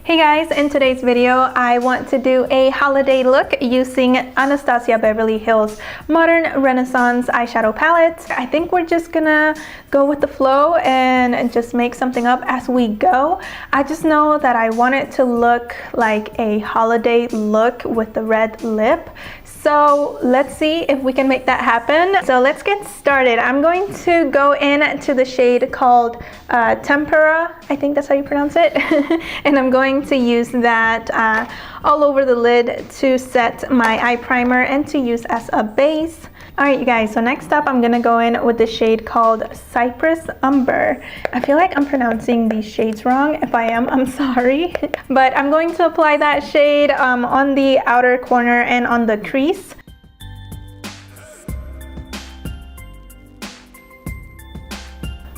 Hey guys, in today's video, I want to do a holiday look using Anastasia Beverly Hills Modern Renaissance eyeshadow palette. I think we're just gonna go with the flow and just make something up as we go. I just know that I want it to look like a holiday look with the red lip. So let's see if we can make that happen. So let's get started. I'm going to go in to the shade called Tempera, I think that's how you pronounce it. And I'm going to use that all over the lid to set my eye primer and to use as a base. Alright you guys, so next up I'm gonna go in with the shade called Cypress Umber. I feel like I'm pronouncing these shades wrong. If I am, I'm sorry. But I'm going to apply that shade on the outer corner and on the crease.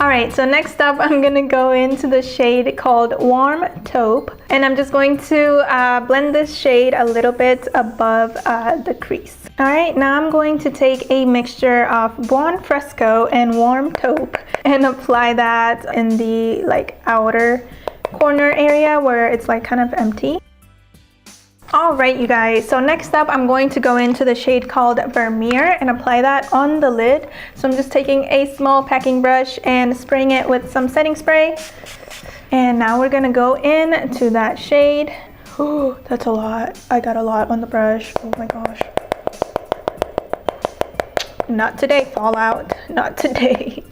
Alright, so next up I'm gonna go into the shade called Warm Taupe, and I'm just going to blend this shade a little bit above the crease. Alright, now I'm going to take a mixture of Buon Fresco and Warm Taupe and apply that in the outer corner area where it's kind of empty. Alright you guys, so next up I'm going to go into the shade called Vermeer and apply that on the lid. So I'm just taking a small packing brush and spraying it with some setting spray. And now we're gonna go in to that shade. Oh, that's a lot. I got a lot on the brush. Oh my gosh. Not today, Fallout. Not today.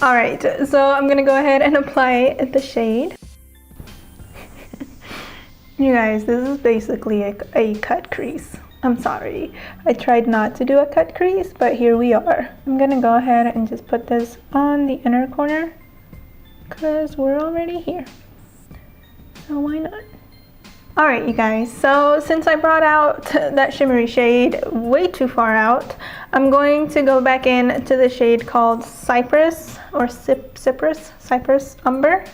Alright, so I'm gonna go ahead and apply the shade. You guys, this is basically a cut crease. I'm sorry. I tried not to do a cut crease, but here we are. I'm gonna go ahead and just put this on the inner corner because we're already here. So why not? Alright you guys, so since I brought out that shimmery shade way too far out, I'm going to go back in to the shade called Cypress or Cypress Umber.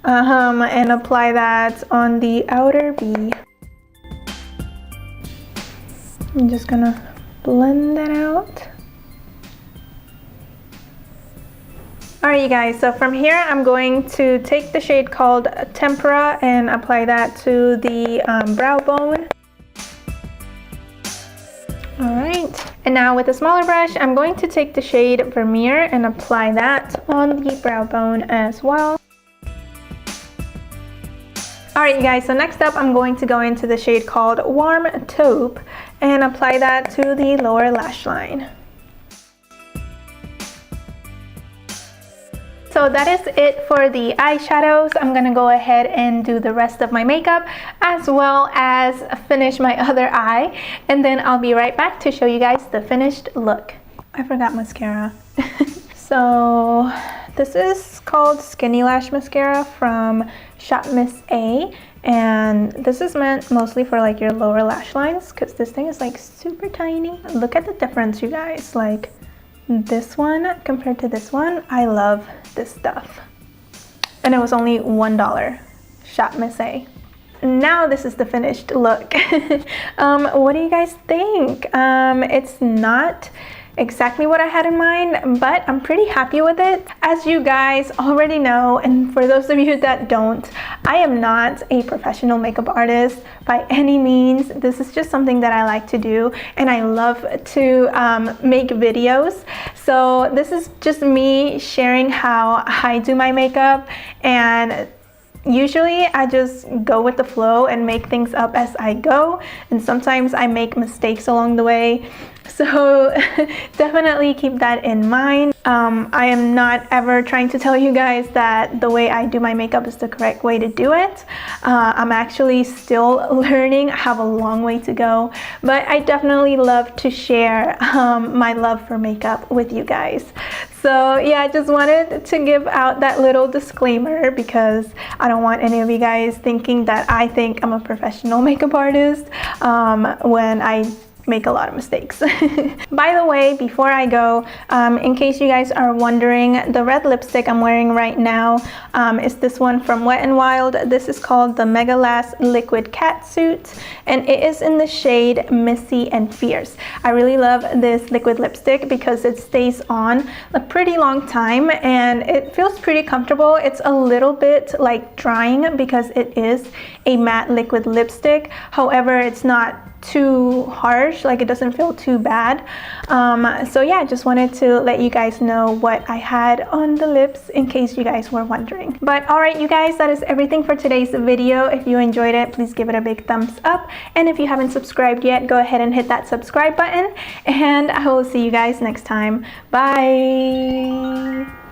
And apply that on the outer V. I'm just gonna blend that out. Alright you guys, so from here I'm going to take the shade called Tempera and apply that to the brow bone. Alright, and now with a smaller brush I'm going to take the shade Vermeer and apply that on the brow bone as well. Alright you guys, so next up I'm going to go into the shade called Warm Taupe and apply that to the lower lash line. So that is it for the eyeshadows. I'm gonna go ahead and do the rest of my makeup as well as finish my other eye, and then I'll be right back to show you guys the finished look. I forgot mascara. So this is called Skinny Lash Mascara from Shop Miss A, and this is meant mostly for your lower lash lines because this thing is super tiny. Look at the difference you guys, this one compared to this one. I love this stuff, and it was only $1. Shop Miss A. Now this is the finished look. What do you guys think? It's not exactly what I had in mind, but I'm pretty happy with it. As you guys already know, and for those of you that don't, I am not a professional makeup artist by any means. This is just something that I like to do, and I love to make videos. So this is just me sharing how I do my makeup, and usually I just go with the flow and make things up as I go, and sometimes I make mistakes along the way. So definitely keep that in mind. I am not ever trying to tell you guys that the way I do my makeup is the correct way to do it. I'm actually still learning. I have a long way to go, but I definitely love to share my love for makeup with you guys. So yeah, I just wanted to give out that little disclaimer because I don't want any of you guys thinking that I think I'm a professional makeup artist when I make a lot of mistakes. By the way, before I go, in case you guys are wondering, the red lipstick I'm wearing right now is this one from Wet n Wild. This is called the Mega Last Liquid Catsuit, and it is in the shade Missy and Fierce. I really love this liquid lipstick because it stays on a pretty long time and it feels pretty comfortable. It's a little bit like drying because it is a matte liquid lipstick. However, it's not too harsh, like it doesn't feel too bad. So yeah, just wanted to let you guys know what I had on the lips in case you guys were wondering. But alright you guys, that is everything for today's video. If you enjoyed it, please give it a big thumbs up, and if you haven't subscribed yet, go ahead and hit that subscribe button, and I will see you guys next time. Bye.